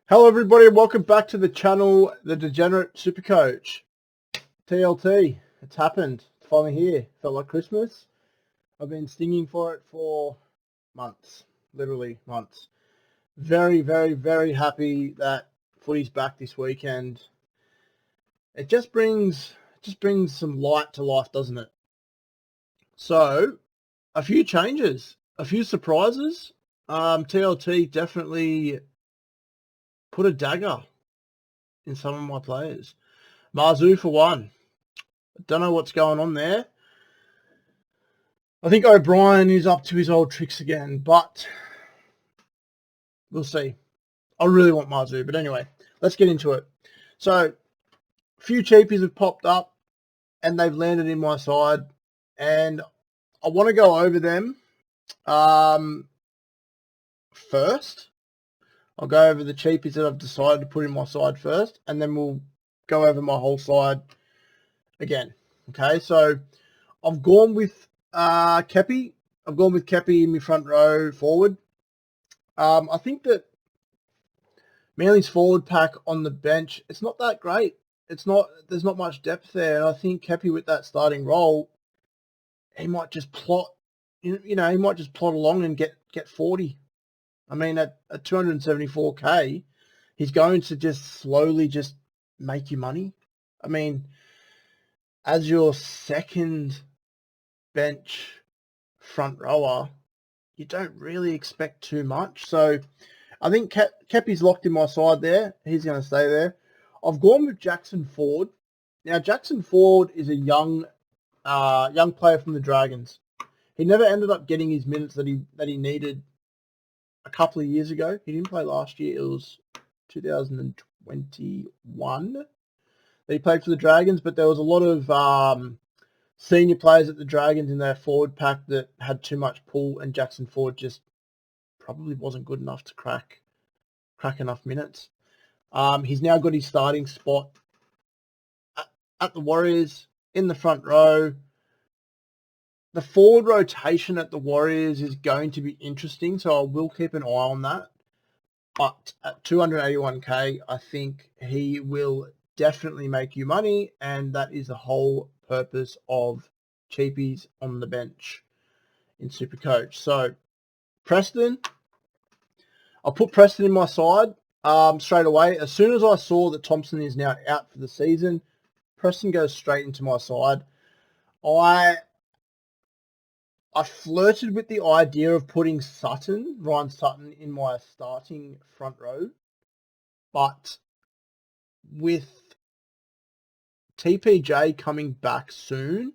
Hello everybody and welcome back to the channel, the Degenerate Supercoach. TLT, it's happened. It's finally here. Felt like Christmas. I've been stinging for it for months, literally months. Very, very, very happy that footy's back this weekend. It just brings some light to life, doesn't it? So, a few changes, a few surprises. TLT definitely put a dagger in some of my players. Marzu for one. Don't know what's going on there. I think O'Brien is up to his old tricks again, but we'll see. I really want Marzu, but anyway, let's get into it. So, a few cheapies have popped up, and they've landed in my side, and I want to go over them first. I'll go over the cheapies that I've decided to put in my side first, and then we'll go over my whole side again. Okay, so I've gone with Kepi. I've gone with Kepi in my front row forward. I think that Manly's forward pack on the bench, it's not that great. There's not much depth there. And I think Kepi with that starting role, he might just plot, he might just plot along and get 40. I mean, at 274k, he's going to just slowly just make you money. I mean, as your second bench front rower, you don't really expect too much. So I think Kepi's locked in my side there. He's going to stay there. I've gone with Jackson Ford. Now, Jackson Ford is a young player from the Dragons. He never ended up getting his minutes that he needed a couple of years ago. He didn't play last year. It was 2021 that he played for the Dragons, but there was a lot of senior players at the Dragons in their forward pack that had too much pull, and Jackson Ford just probably wasn't good enough to crack enough minutes. He's now got his starting spot at the Warriors in the front row. The forward rotation at the Warriors is going to be interesting, so I will keep an eye on that. But at 281k, I think he will definitely make you money, and that is the whole purpose of cheapies on the bench in Supercoach. So Preston, I'll put Preston in my side straight away. As soon as I saw that Thompson is now out for the season, Preston goes straight into my side. I flirted with the idea of putting Ryan Sutton, in my starting front row, but with TPJ coming back soon,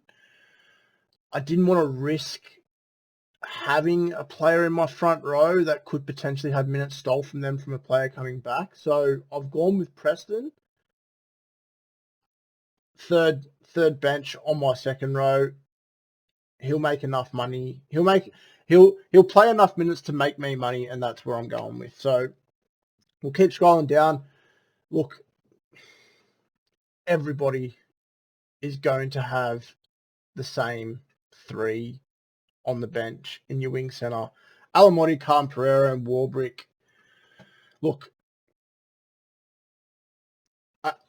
I didn't want to risk having a player in my front row that could potentially have minutes stole from them from a player coming back. So I've gone with Preston, third bench on my second row. He'll make enough money. He'll play enough minutes to make me money, and that's where I'm going with. So we'll keep scrolling down. Look, everybody is going to have the same three on the bench in your wing centre. Alamotti, Khan Pereira, and Warbrick. Look,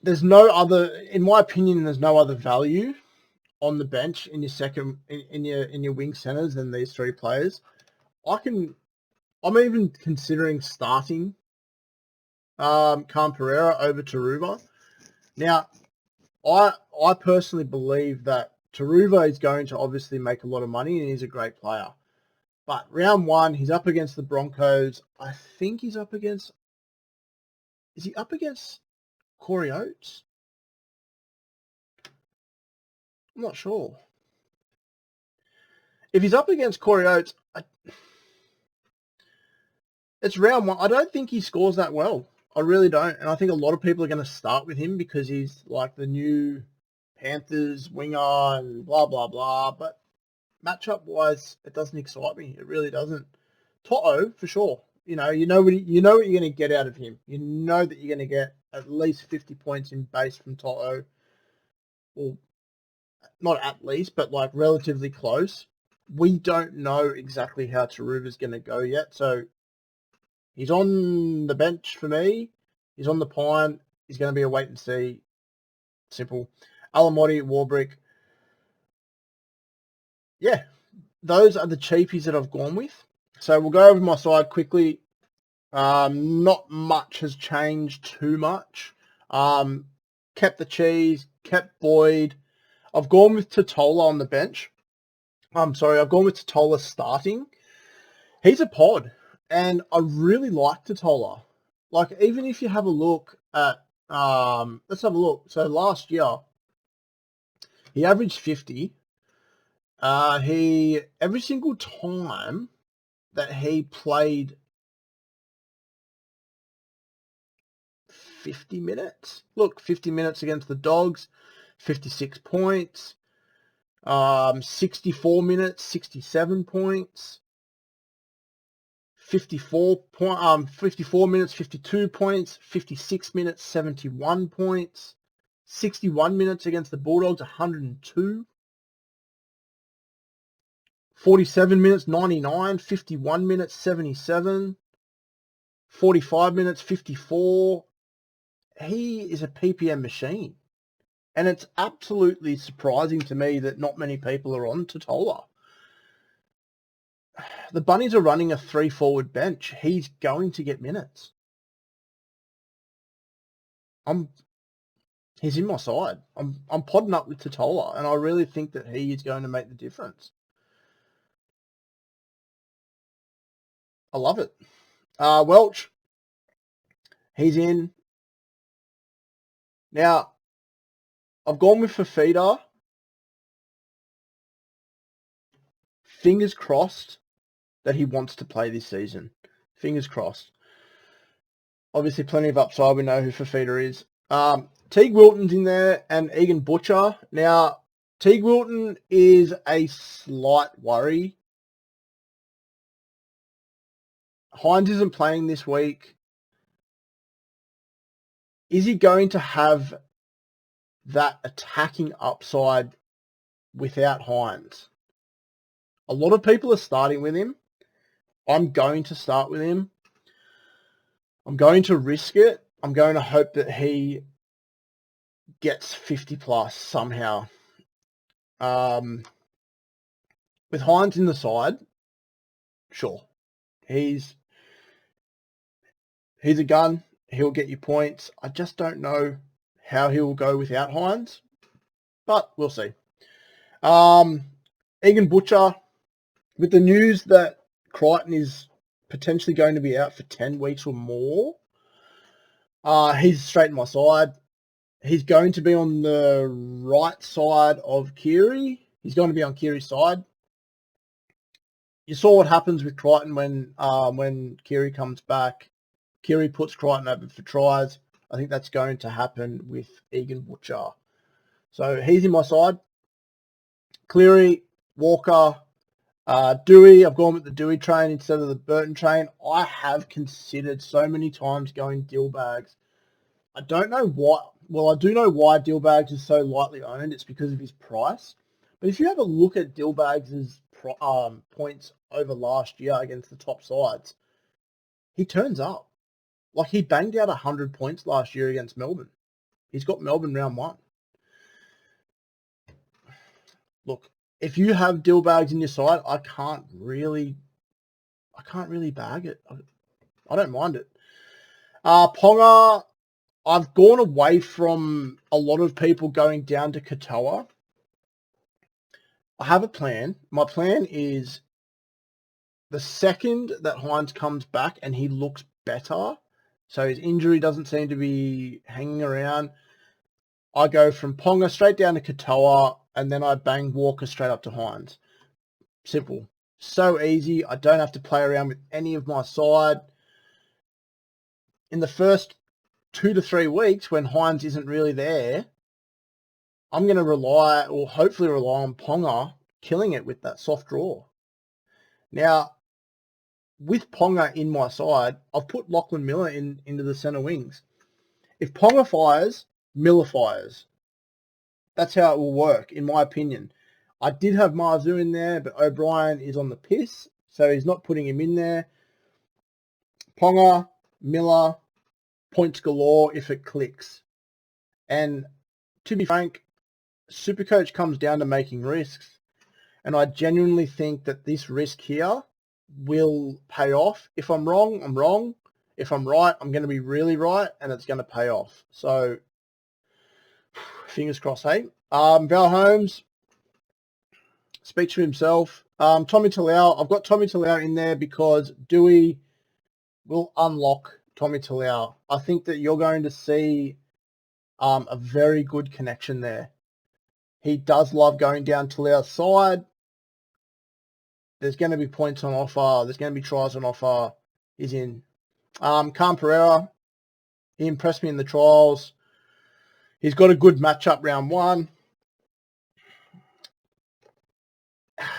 there's no other, in my opinion, there's no other value on the bench in your second in your wing centers than these three players. I'm even considering starting Khan Pereira over Taruva. Now, I personally believe that Taruva is going to obviously make a lot of money, and he's a great player. But round one, he's up against the Broncos. I think he's up against... Is he up against Corey Oates? I'm not sure. If he's up against Corey Oates, it's round one. I don't think he scores that well. I really don't. And I think a lot of people are going to start with him because he's like the new Panthers winger and blah, blah, blah. But matchup-wise, it doesn't excite me. It really doesn't. Toto, for sure. You know what you're going to get out of him. You know that you're going to get at least 50 points in base from Toto. Well, not at least, but like relatively close. We don't know exactly how Taruva's going to go yet. So he's on the bench for me. He's on the pine. He's going to be a wait and see. Simple. Alamotti, Warbrick. Yeah, those are the cheapies that I've gone with. So we'll go over my side quickly. Not much has changed too much. Kept the cheese, kept Boyd. I've gone with Totola on the bench. I've gone with Totola starting. He's a pod, and I really like Totola. Like, even if you have a look at, let's have a look. So last year, he averaged 50. Every single time that he played 50 minutes. Look, 50 minutes against the Dogs, 56 points. 64 minutes, 67 points. 54 minutes, 52 points. 56 minutes, 71 points. 61 minutes against the Bulldogs, 102. 47 minutes, 99. 51 minutes, 77. 45 minutes, 54. He is a PPM machine. And it's absolutely surprising to me that not many people are on Totola. The Bunnies are running a 3-forward bench. He's going to get minutes. He's in my side. I'm podding up with Totola, and I really think that he is going to make the difference. I love it. Welch, he's in. Now, I've gone with Fafita. Fingers crossed that he wants to play this season. Fingers crossed. Obviously, plenty of upside. We know who Fafita is. Teague Wilton's in there and Egan Butcher. Now, Teague Wilton is a slight worry. Hines isn't playing this week. Is he going to have that attacking upside without Hines? A lot of people are starting with him. I'm going to start with him. I'm going to risk it. I'm going to hope that he gets 50 plus somehow. With Hines in the side, sure. He's a gun. He'll get you points. I just don't know how he will go without Hines, but we'll see. Egan Butcher, with the news that Crichton is potentially going to be out for 10 weeks or more, he's straight in my side. He's going to be on the right side of Keary. He's going to be on Keary's side. You saw what happens with Crichton when Keary comes back. Keary puts Crichton over for tries. I think that's going to happen with Egan Butcher. So he's in my side. Cleary, Walker, Dewey. I've gone with the Dewey train instead of the Burton train. I have considered so many times going Dillbags. I don't know why. Well, I do know why Dillbags is so lightly owned. It's because of his price. But if you have a look at Dillbags' points over last year against the top sides, he turns up. Like, he banged out 100 points last year against Melbourne. He's got Melbourne round 1. Look, if you have Dillbags in your side, I can't really bag it. I don't mind it. Ponga, I've gone away from a lot of people going down to Katoa. I have a plan. My plan is the second that Hines comes back and he looks better, so his injury doesn't seem to be hanging around, I go from Ponga straight down to Katoa, and then I bang Walker straight up to Hines. Simple. So easy. I don't have to play around with any of my side. In the first 2 to 3 weeks, when Hines isn't really there, I'm going to hopefully rely on Ponga killing it with that soft draw. Now, with Ponga in my side, I've put Lachlan Miller into the centre wings. If Ponga fires, Miller fires. That's how it will work, in my opinion. I did have Marzu in there, but O'Brien is on the piss, so he's not putting him in there. Ponga, Miller, points galore if it clicks. And to be frank, SuperCoach comes down to making risks. And I genuinely think that this risk here will pay off. If I'm wrong, I'm wrong. If I'm right, I'm going to be really right, and it's going to pay off. So, fingers crossed, hey? Val Holmes speaks for himself. Tommy Talau, I've got Tommy Talau in there because Dewey will unlock Tommy Talau. I think that you're going to see a very good connection there. He does love going down Talau's side. There's going to be points on offer. There's going to be tries on offer. He's in. Cam Pereira, he impressed me in the trials. He's got a good matchup round one.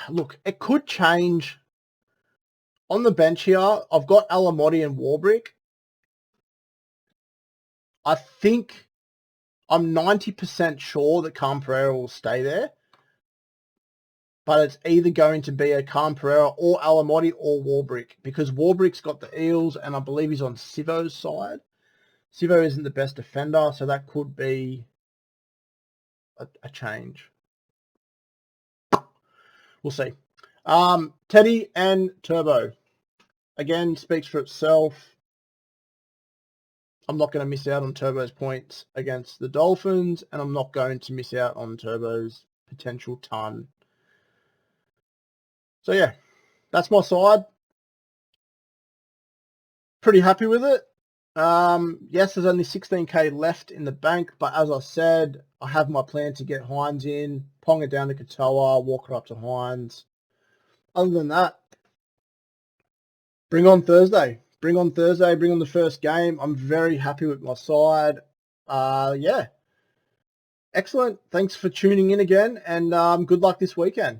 Look, it could change. On the bench here, I've got Alamotti and Warbrick. I think I'm 90% sure that Cam Pereira will stay there. But it's either going to be a Cam Pereira or Alamotti or Warbrick, because Warbrick's got the Eels and I believe he's on Sivo's side. Sivo isn't the best defender, so that could be a change. We'll see. Teddy and Turbo. Again, speaks for itself. I'm not going to miss out on Turbo's points against the Dolphins, and I'm not going to miss out on Turbo's potential ton. So yeah, that's my side. Pretty happy with it. Yes, there's only 16k left in the bank, but as I said, I have my plan to get Hines in, pong it down to Katoa, walk it up to Hines. Other than that, bring on Thursday. Bring on Thursday, bring on the first game. I'm very happy with my side. Yeah. Excellent. Thanks for tuning in again, and good luck this weekend.